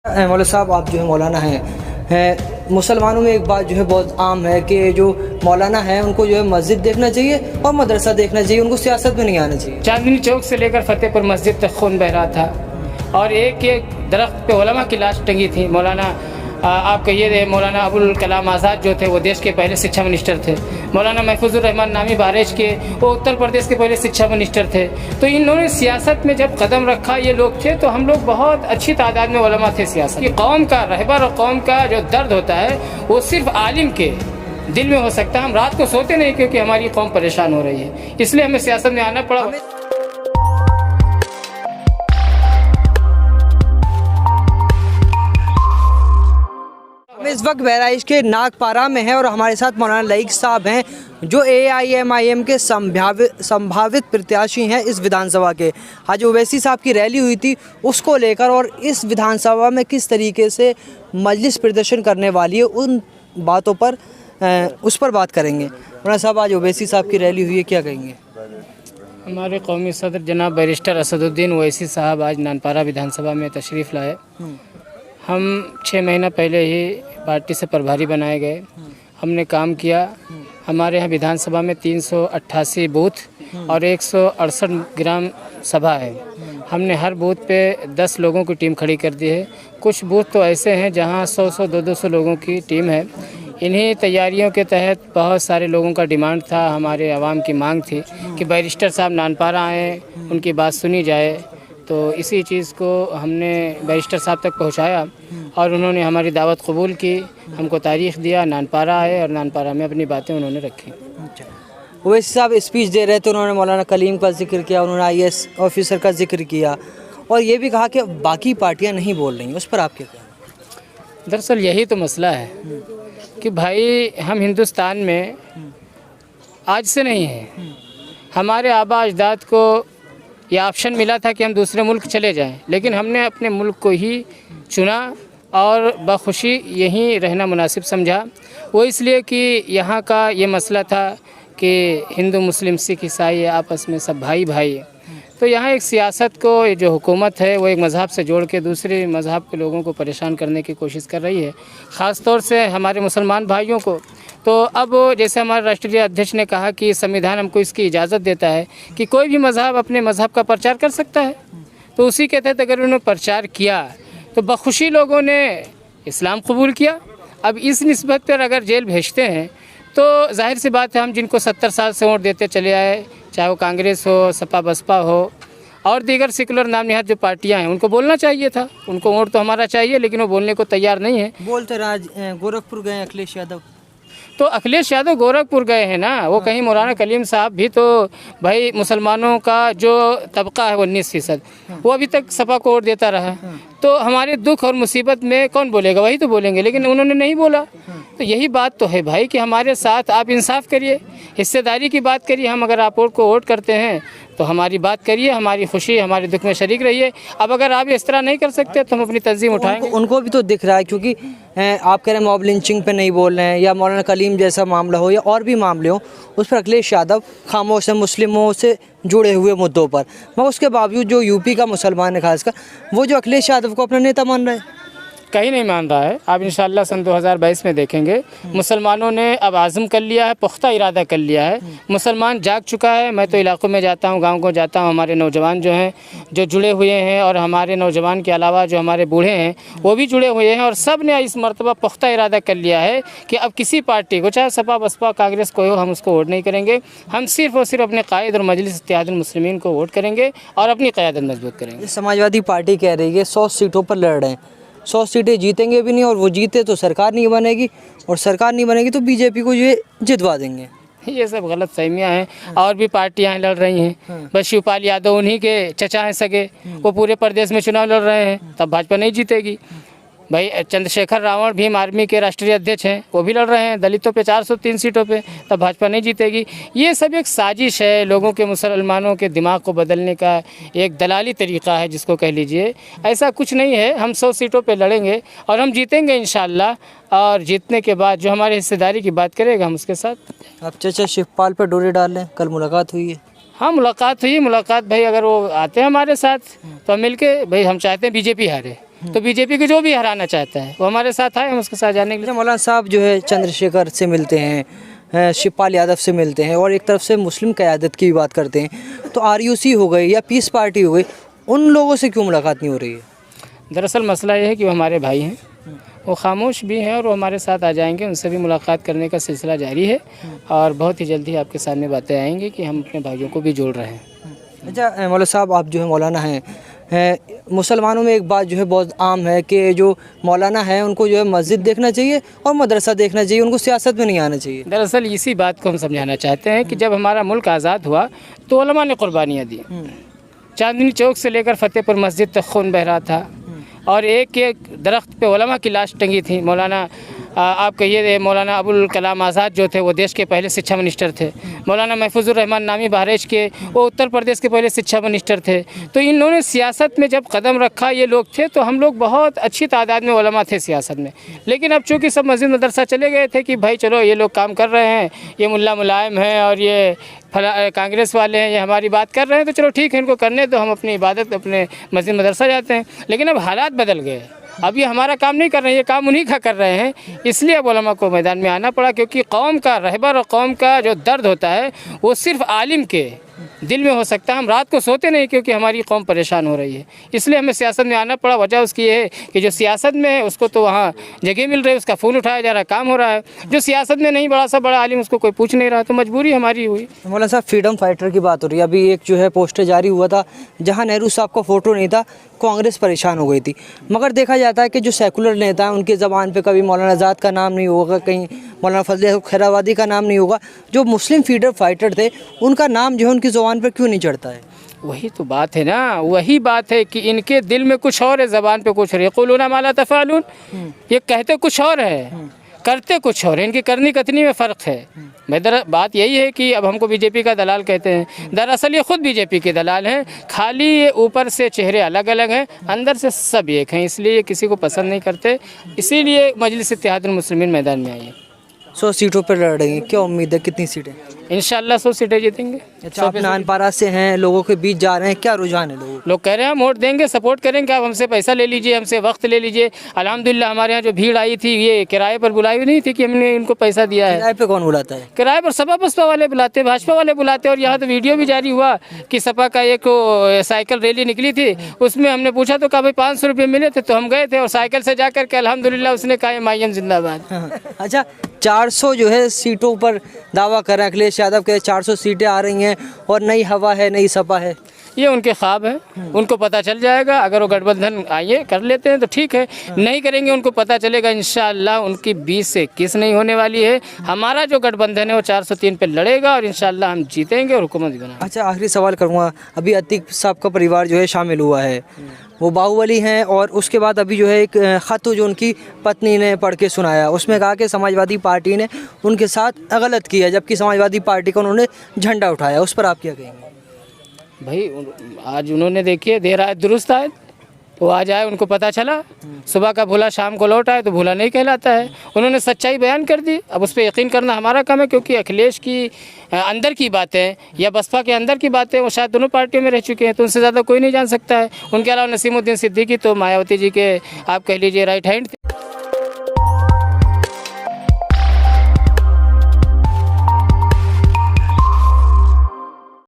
मौलाना साहब, आप जो है मौलाना हैं, मुसलमानों में एक बात जो है बहुत आम है कि जो मौलाना है उनको जो है मस्जिद देखना चाहिए और मदरसा देखना चाहिए, उनको सियासत में नहीं आना चाहिए। चांदनी चौक से लेकर फतेहपुर मस्जिद तक खून बह रहा था और एक एक दरख्त पे उलमा की लाश टंगी थी। मौलाना आप कहिए मौलाना अबुल कलाम आज़ाद जो थे वो देश के पहले शिक्षा मिनिस्टर थे। मौलाना महफूजुर रहमान नामी बहराइच के वो उत्तर प्रदेश के पहले शिक्षा मिनिस्टर थे। तो इन्होंने सियासत में जब कदम रखा ये लोग थे तो हम लोग बहुत अच्छी तादाद में उलमा थे सियासत की। कौम का रहबर और कौम का जो दर्द होता है वो सिर्फ आलिम के दिल में हो सकता है। हम रात को सोते नहीं क्योंकि हमारी कौम परेशान हो रही है, इसलिए हमें सियासत में आना पड़ा। इस वक्त बहराइच के नागपारा में है और हमारे साथ मौलाना लईक साहब हैं जो AIMIM के संभावित प्रत्याशी हैं इस विधानसभा के। आज ओवैसी साहब की रैली हुई थी उसको लेकर और इस विधानसभा में किस तरीके से मजलिस प्रदर्शन करने वाली है उन बातों पर उस पर बात करेंगे। मौलाना साहब, आज ओवैसी साहब की रैली हुई है, क्या कहेंगे? हमारे कौमी सदर जनाब बैरिस्टर असदुद्दीन ओवैसी साहब आज नानपारा विधानसभा में तशरीफ़ लाए। हम 6 महीना पहले ही पार्टी से प्रभारी बनाए गए। हमने काम किया। हमारे यहाँ विधानसभा में 388 बूथ और 168 ग्राम सभा है। हमने हर बूथ पे 10 लोगों की टीम खड़ी कर दी है। कुछ बूथ तो ऐसे हैं जहाँ 100-100, 200 लोगों की टीम है। इन्हीं तैयारियों के तहत बहुत सारे लोगों का डिमांड था, हमारे आवाम की मांग थी कि बैरिस्टर साहब नानपारा आएँ, उनकी बात सुनी जाए। तो इसी चीज़ को हमने बैरिस्टर साहब तक पहुंचाया और उन्होंने हमारी दावत कबूल की, हमको तारीख़ दिया, नानपारा आए और नानपारा में अपनी बातें उन्होंने रखी। ओवैसी साहब स्पीच दे रहे थे, उन्होंने मौलाना कलीम का जिक्र किया, उन्होंने IAS ऑफिसर का जिक्र किया और ये भी कहा कि बाकी पार्टियां नहीं बोल रही, उस पर आप क्या कहें? दरअसल यही तो मसला है कि भाई हम हिंदुस्तान में आज से नहीं हैं। हमारे आबा अजदाद को यह ऑप्शन मिला था कि हम दूसरे मुल्क चले जाएं, लेकिन हमने अपने मुल्क को ही चुना और बखुशी यहीं रहना मुनासिब समझा। वो इसलिए कि यहाँ का ये मसला था कि हिंदू मुस्लिम सिख ईसाई आपस में सब भाई भाई। तो यहाँ एक सियासत को जो हुकूमत है वो एक मज़हब से जोड़ के दूसरे मज़हब के लोगों को परेशान करने की कोशिश कर रही है, ख़ास तौर से हमारे मुसलमान भाइयों को। तो अब जैसे हमारे राष्ट्रीय अध्यक्ष ने कहा कि संविधान हमको इसकी इजाज़त देता है कि कोई भी मज़हब अपने मज़हब का प्रचार कर सकता है, तो उसी के तहत अगर उन्होंने प्रचार किया तो बखुशी लोगों ने इस्लाम कबूल किया। अब इस निस्बत पर अगर जेल भेजते हैं तो जाहिर सी बात है हम जिनको 70 साल से वोट देते चले आए, चाहे वो कांग्रेस हो, सपा बसपा हो और दीगर सेकुलर नाम निहाद जो पार्टियां हैं, उनको बोलना चाहिए था। उनको वोट तो हमारा चाहिए लेकिन वो बोलने को तैयार नहीं है। बोलते गोरखपुर गए अखिलेश यादव, तो अखिलेश यादव गोरखपुर गए हैं ना, वो कहीं मौलाना कलीम साहब भी तो भाई मुसलमानों का जो तबका है 19% वो अभी तक सपा को वोट देता रहा। तो हमारे दुख और मुसीबत में कौन बोलेगा? वही तो बोलेंगे, लेकिन उन्होंने नहीं बोला। तो यही बात तो है भाई कि हमारे साथ आप इंसाफ करिए, हिस्सेदारी की बात करिए। हम अगर आप को वोट करते हैं तो हमारी बात करिए, हमारी खुशी हमारे दुख में शरीक रहिए। अब अगर आप इस तरह नहीं कर सकते तो हम अपनी तंजीम उठाएंगे। उनको भी तो दिख रहा है, क्योंकि आप कह रहे हैं मॉब लिंचिंग पे नहीं बोल रहे हैं या मौलाना कलीम जैसा मामला हो या और भी मामले हो, उस पर अखिलेश यादव खामोश है मुस्लिमों से जुड़े हुए मुद्दों पर। मगर उसके बावजूद जो यूपी का मुसलमान है खासकर, वो जो अखिलेश यादव को अपना नेता मान रहा है, कहीं नहीं मान रहा है। आप इंशाल्लाह सन 2022 में देखेंगे मुसलमानों ने अब आज़म कर लिया है, पुख्ता इरादा कर लिया है। मुसलमान जाग चुका है। मैं तो इलाकों में जाता हूँ, गाँव को जाता हूँ, हमारे नौजवान जो हैं जो जुड़े हुए हैं और हमारे नौजवान के अलावा जो हमारे बूढ़े हैं वो भी जुड़े हुए हैं और सब ने इस मरतबा पुख्ता इरादा कर लिया है कि अब किसी पार्टी को, चाहे सपा बसपा कांग्रेस कोई हो, हम उसको वोट नहीं करेंगे। हम सिर्फ और सिर्फ अपने कायद और मजलिस इत्तेहादुल मुस्लिमीन को वोट करेंगे और अपनी क़यादत मजबूत करेंगे। समाजवादी पार्टी कह रही है 100 सीटों पर लड़ रहे हैं, 100 सीटें जीतेंगे भी नहीं और वो जीते तो सरकार नहीं बनेगी और सरकार नहीं बनेगी तो बीजेपी को ये जितवा देंगे। ये सब गलत फहमियाँ हैं। और भी पार्टियाँ लड़ रही हैं। बस शिवपाल यादव उन्हीं के चचा हैं सगे, वो पूरे प्रदेश में चुनाव लड़ रहे हैं, तब भाजपा नहीं जीतेगी। भाई चंद्रशेखर रावण भीम आर्मी के राष्ट्रीय अध्यक्ष हैं, वो भी लड़ रहे हैं दलितों पे 403 सीटों पे, तब भाजपा नहीं जीतेगी। ये सब एक साजिश है, लोगों के मुसलमानों के दिमाग को बदलने का एक दलाली तरीक़ा है जिसको कह लीजिए। ऐसा कुछ नहीं है। हम 100 सीटों पे लड़ेंगे और हम जीतेंगे इंशाअल्लाह। और जीतने के बाद जो हमारे हिस्सेदारी की बात करेगा हम उसके साथ। आप चाचा शिवपाल पर डोरे डाल लें, कल मुलाकात हुई है। हाँ मुलाकात हुई। मुलाकात भाई अगर वो आते हैं हमारे साथ तो मिल के, भाई हम चाहते हैं बीजेपी हारे, तो बीजेपी को जो भी हराना चाहता है वो हमारे साथ आए, हम उसके साथ जाने के लिए। मौलाना साहब जो है चंद्रशेखर से मिलते हैं, शिवपाल यादव से मिलते हैं और एक तरफ से मुस्लिम क़यादत की भी बात करते हैं, तो आरयूसी हो गई या पीस पार्टी हो गई, उन लोगों से क्यों मुलाकात नहीं हो रही है? दरअसल मसला ये है कि वो हमारे भाई हैं, वो खामोश भी हैं और वो हमारे साथ आ जाएंगे, उनसे भी मुलाकात करने का सिलसिला जारी है और बहुत ही जल्दी आपके सामने बातें आएंगी कि हम अपने भाइयों को भी जोड़ रहे हैं। अच्छा मौलाना साहब, आप जो है मौलाना हैं, मुसलमानों में एक बात जो है बहुत आम है कि जो मौलाना है उनको जो है मस्जिद देखना चाहिए और मदरसा देखना चाहिए, उनको सियासत में नहीं आना चाहिए। दरअसल इसी बात को हम समझाना चाहते हैं कि जब हमारा मुल्क आज़ाद हुआ तो उलमा ने कुर्बानियाँ दी। चांदनी चौक से लेकर फतेहपुर मस्जिद तक खून बह रहा था और एक एक दरख्त पे उलमा की लाश टंगी थी। मौलाना आप कहिए मौलाना अबुल कलाम आज़ाद जो थे वो देश के पहले शिक्षा मिनिस्टर थे। मौलाना महफूजुर रहमान नामी बहरेच के वो उत्तर प्रदेश के पहले शिक्षा मिनिस्टर थे। तो इन्होंने सियासत में जब कदम रखा ये लोग थे तो हम लोग बहुत अच्छी तादाद में उलमा थे सियासत में। लेकिन अब चूँकि सब मस्जिद मदरसा चले गए थे कि भाई चलो ये लोग काम कर रहे हैं, ये मुल्ला मुलायम हैं और ये कांग्रेस वाले हैं, ये हमारी बात कर रहे हैं, तो चलो ठीक है इनको करने दो, हम अपनी इबादत अपने मस्जिद मदरसा जाते हैं। लेकिन अब हालात बदल गए, अब ये हमारा काम नहीं कर रहे हैं, ये काम उन्हीं का कर रहे हैं। इसलिए अब उलमा को मैदान में आना पड़ा, क्योंकि कौम का रहबर और कौम का जो दर्द होता है वो सिर्फ आलिम के दिल में हो सकता है। हम रात को सोते नहीं क्योंकि हमारी कौम परेशान हो रही है, इसलिए हमें सियासत में आना पड़ा। वजह उसकी ये है कि जो सियासत में है उसको तो वहाँ जगह मिल रही है, उसका फ़ोन उठाया जा रहा है, काम हो रहा है। जो सियासत में नहीं बड़ा सा बड़ा आलिम उसको कोई पूछ नहीं रहा, तो मजबूरी हमारी हुई। मौलाना साहब, फ्रीडम फाइटर की बात हो रही है, अभी एक जो है पोस्टर जारी हुआ था जहाँ नेहरू साहब का फ़ोटो नहीं था, कांग्रेस परेशान हो गई थी। मगर देखा जाता है कि जो सेकुलर नेता हैं उनकी ज़बान पे कभी मौलाना आज़ाद का नाम नहीं होगा, कहीं मौलाना फजल खैराबादी का नाम नहीं होगा। जो मुस्लिम फ्रीडम फाइटर थे उनका नाम जो है उनकी ज़बान पर क्यों नहीं चढ़ता है? वही तो बात है ना, वही बात है कि इनके दिल में कुछ और है, ज़बान पे कुछ और है। यक़ूलूना मा ला तफ़अलून, ये कहते कुछ और है करते कुछ और है, इनकी करनी कथनी में फ़र्क है। बात यही है कि अब हमको बीजेपी का दलाल कहते हैं, दरअसल ये खुद बीजेपी के दलाल हैं। खाली ये ऊपर से चेहरे अलग अलग हैं, अंदर से सब एक हैं, इसलिए ये किसी को पसंद नहीं करते। इसीलिए मजलिस इत्तेहादुल मुस्लिमीन मैदान में आई है। 100 सीटों पर लड़ रही हैं, क्या उम्मीद है, कितनी सीटें? इंशाअल्लाह 100 सीटें जीतेंगे। अच्छा, आप नानपारा से हैं, लोगों के बीच जा रहे हैं, क्या रुझान है लोगों? लोग कह रहे हैं हम वोट देंगे, सपोर्ट करेंगे, आप हमसे पैसा ले लीजिए, हमसे वक्त ले लीजिए। अल्हम्दुलिल्लाह हमारे यहाँ जो भीड़ आई थी ये किराए पर बुलाई हुई नहीं थी कि हमने इनको पैसा दिया है। किराए पे कौन बुलाता है? किराए पर सपा बसपा वाले बुलाते, भाजपा वाले बुलाते। और यहाँ तो वीडियो भी जारी हुआ कि सपा का एक साइकिल रैली निकली थी, उसमें हमने पूछा तो कहा भाई 500 रुपये मिले थे, तो हम गए थे और साइकिल से जा कर के अल्हम्दुलिल्लाह उसने कहा एमआईएम जिंदाबाद। अच्छा, 400 जो है सीटों पर दावा कर रहे हैं अखिलेश यादव के, 400 सीटें आ रही हैं और नई हवा है, नई सपा है। ये उनके ख्वाब हैं, उनको पता चल जाएगा। अगर वो गठबंधन आइए कर लेते हैं तो ठीक है, नहीं करेंगे उनको पता चलेगा इंशाअल्लाह उनकी 20 से 21 नहीं होने वाली है। हमारा जो गठबंधन है वो 403 पे लड़ेगा और इंशाअल्लाह हम जीतेंगे और हुकूमत भी बनाएंगे। अच्छा, आखिरी सवाल करूँगा, अभी अतीक साहब का परिवार जो है शामिल हुआ है, वो बाहुबली हैं, और उसके बाद अभी जो है एक ख़त जो उनकी पत्नी ने पढ़ के सुनाया, उसमें कहा कि समाजवादी पार्टी ने उनके साथ गलत किया, जबकि समाजवादी पार्टी का उन्होंने झंडा उठाया। उस पर आप क्या कहेंगे? भाई आज उन्होंने देखिए देर आए दुरुस्त आए, वो आज आए उनको पता चला, सुबह का भूला शाम को लौट आए तो भूला नहीं कहलाता है। उन्होंने सच्चाई बयान कर दी, अब उस पर यकीन करना हमारा काम है, क्योंकि अखिलेश की अंदर की बातें या बसपा के अंदर की बातें वो शायद दोनों पार्टियों में रह चुके हैं, तो उनसे ज़्यादा कोई नहीं जान सकता है। उनके अलावा नसीमुद्दीन सिद्दीकी तो मायावती जी के आप कह लीजिए राइट हैंड